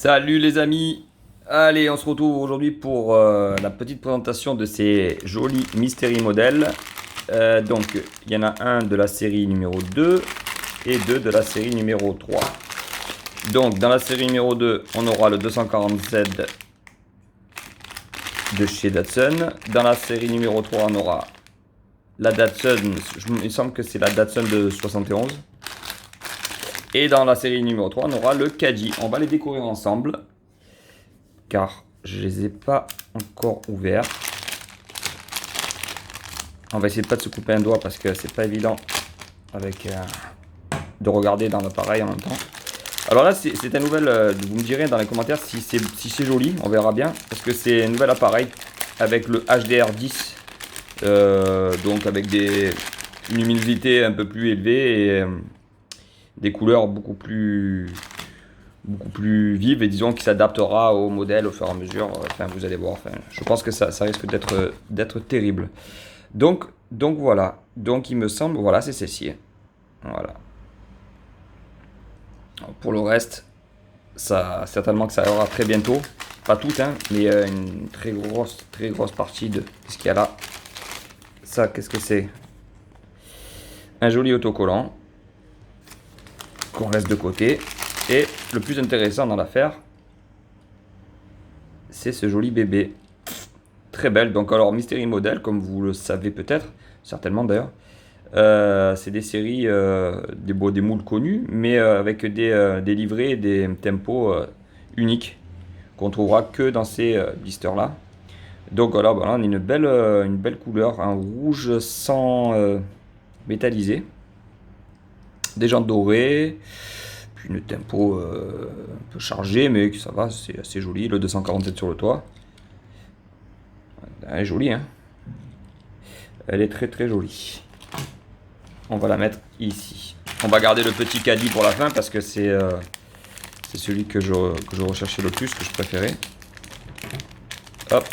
Salut les amis. Allez, on se retrouve aujourd'hui pour la petite présentation de ces jolis Mystery modèles. Donc, il y en a un de la série numéro 2 et deux de la série numéro 3. Donc, dans la série numéro 2, on aura le 240Z de chez Datsun. Dans la série numéro 3, on aura la Datsun, il me semble que c'est la Datsun de 71. Et dans la série numéro 3, on aura le Kadji. On va les découvrir ensemble, car je les ai pas encore ouverts. On va essayer de pas de se couper un doigt parce que c'est pas évident avec de regarder dans l'appareil en même temps. Alors là, c'est un nouvel. Vous me direz dans les commentaires si c'est joli, on verra bien, parce que c'est un nouvel appareil avec le HDR10, donc avec une luminosité un peu plus élevée et des couleurs beaucoup plus vives, et disons qu'il s'adaptera au modèle au fur et à mesure. Enfin, vous allez voir. Enfin, je pense que ça risque d'être terrible. Donc voilà. Donc il me semble, voilà, c'est celle-ci. Voilà. Alors, pour le reste, ça certainement que ça aura très bientôt. Pas tout, hein, mais une très grosse partie de ce qu'il y a là. Ça, qu'est-ce que c'est? Un joli autocollant qu'on laisse de côté. Et le plus intéressant dans l'affaire, c'est ce joli bébé. Très belle. Donc alors, Mystery Model, comme vous le savez peut-être, certainement d'ailleurs, c'est des séries, des moules connus, mais avec des livrets et des tempos uniques qu'on trouvera que dans ces blisters-là. Donc voilà, on a une belle couleur, un rouge sans métallisé, des jantes dorées, puis une tempo un peu chargée, mais ça va, c'est assez joli. Le 247 sur le toit. Elle est jolie, hein. Elle est très jolie. On va la mettre ici. On va garder le petit caddie pour la fin parce que c'est celui que je recherchais le plus, que je préférais. Hop.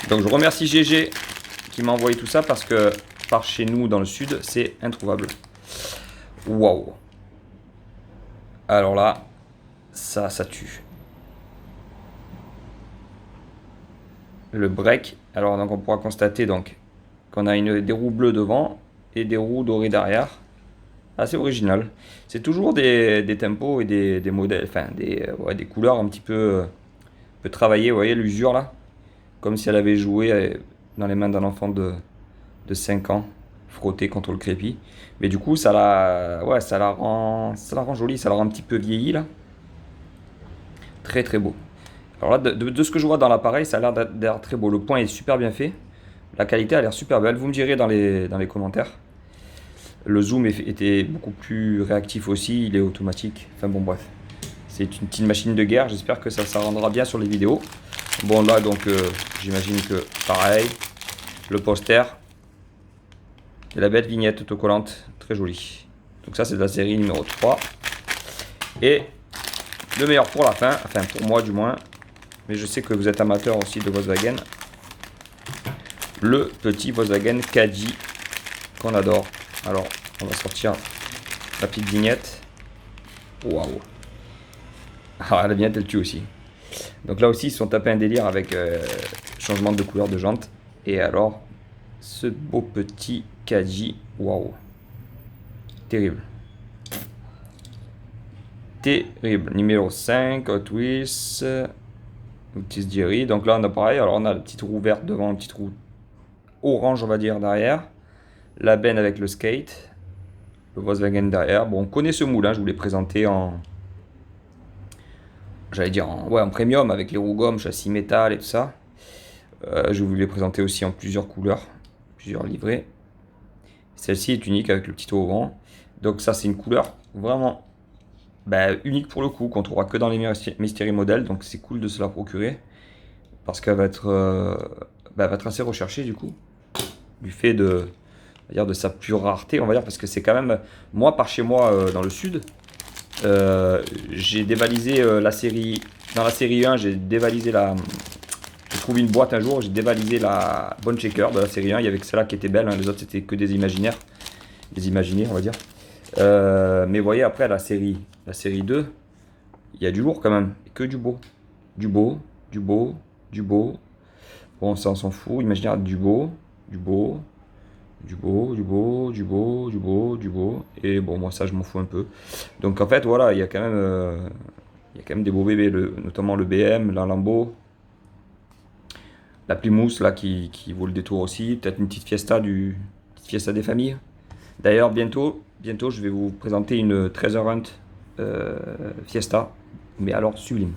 Donc je remercie GG qui m'a envoyé tout ça parce que par chez nous dans le sud, c'est introuvable. Waouh. Alors là, ça tue. Le break. Alors donc on pourra constater donc qu'on a des roues bleues devant et des roues dorées derrière. Assez original. C'est toujours des tempos et des modèles, enfin des couleurs un petit peu travaillées. Vous voyez l'usure là, comme si elle avait joué dans les mains d'un enfant de 5 ans, frotté contre le crépi. Mais du coup ça la rend jolie, ça la rend un petit peu vieillie là. Très beau. Alors là, de ce que je vois dans l'appareil, ça a l'air d'être très beau. Le point est super bien fait. La qualité a l'air super belle. Vous me direz dans les commentaires. Le zoom était beaucoup plus réactif aussi. Il est automatique. Enfin bon, bref. C'est une petite machine de guerre. J'espère que ça rendra bien sur les vidéos. Bon, là, donc, j'imagine que pareil. Le poster. Et la belle vignette autocollante. Très jolie. Donc ça, c'est de la série numéro 3. Et le meilleur pour la fin. Enfin, pour moi, du moins. Mais je sais que vous êtes amateur aussi de Volkswagen. Le petit Volkswagen Kadji qu'on adore. Alors, on va sortir la petite vignette. Waouh. Ah, la vignette, elle tue aussi. Donc là aussi, ils se sont tapés un délire avec changement de couleur de jante. Et alors, ce beau petit Kadji. Waouh. Terrible. Terrible. Numéro 5, Hot Wheels. Petite Jerry. Donc là, on a pareil. Alors, on a la petite roue verte devant, une petite roue orange, on va dire, derrière. La benne avec le skate. Le Volkswagen derrière. Bon, on connaît ce moule, hein, je vous l'ai présenté en premium avec les roues gomme, châssis métal et tout ça. Je vous l'ai présenté aussi en plusieurs couleurs, plusieurs livrets. Celle-ci est unique avec le petit toit au vent. Donc ça, c'est une couleur vraiment unique pour le coup, qu'on trouvera que dans les Mystery Models. Donc c'est cool de se la procurer parce qu'elle va être assez recherchée du coup, du fait de sa pure rareté, on va dire, parce que c'est quand même, moi par chez moi dans le sud, j'ai dévalisé la série, dans la série 1, j'ai trouvé une boîte un jour, j'ai dévalisé la Bone Shaker de la série 1, il y avait que celle-là qui était belle, hein, les autres c'était que des imaginaires, des imaginés on va dire. Mais vous voyez après la série 2, il y a du lourd quand même, et que du beau. Du beau, du beau, du beau. Bon, ça on s'en fout, imaginaire du beau, du beau, du beau, du beau, du beau, du beau, du beau. Et bon, moi ça je m'en fous un peu. Donc en fait, voilà, il y a quand même des beaux bébés, notamment le BM, la Lambo, la Plymouth là qui vaut le détour aussi. Peut-être une petite fiesta des familles. D'ailleurs, bientôt, je vais vous présenter une Treasure Hunt Fiesta, mais alors sublime.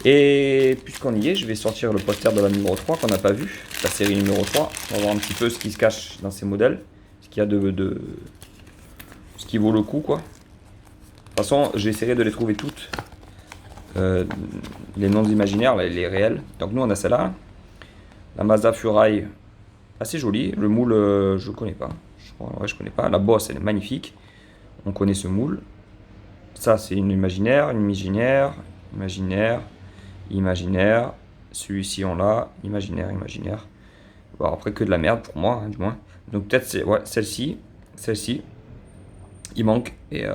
Et puisqu'on y est, je vais sortir le poster de la numéro 3 qu'on n'a pas vu, la série numéro 3. On va voir un petit peu ce qui se cache dans ces modèles, ce qu'il y a ce qui vaut le coup, quoi. De toute façon, j'essaierai de les trouver toutes, les noms imaginaires, les réels. Donc nous, on a celle-là, la Mazda Furai, assez jolie. Le moule, je connais pas. Je connais pas. La bosse, elle est magnifique. On connaît ce moule. Ça, c'est une imaginaire, imaginaire. Celui-ci, on l'a. Imaginaire. Bon, après, que de la merde pour moi, hein, du moins. Donc, peut-être, c'est ouais, celle-ci. Il manque. Et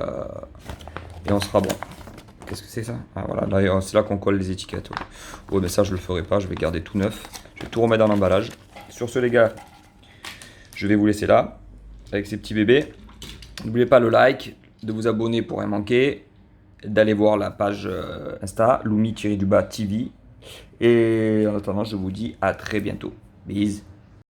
on sera bon. Qu'est-ce que c'est ça? Ah, voilà, là, c'est là qu'on colle les étiquettes. Ouais, mais ça, je le ferai pas. Je vais garder tout neuf. Je vais tout remettre dans l'emballage. Sur ce, les gars, je vais vous laisser là, avec ces petits bébés. N'oubliez pas le like, de vous abonner pour rien manquer, d'aller voir la page Insta, Lumi-TV. Et en attendant, je vous dis à très bientôt. Bisous.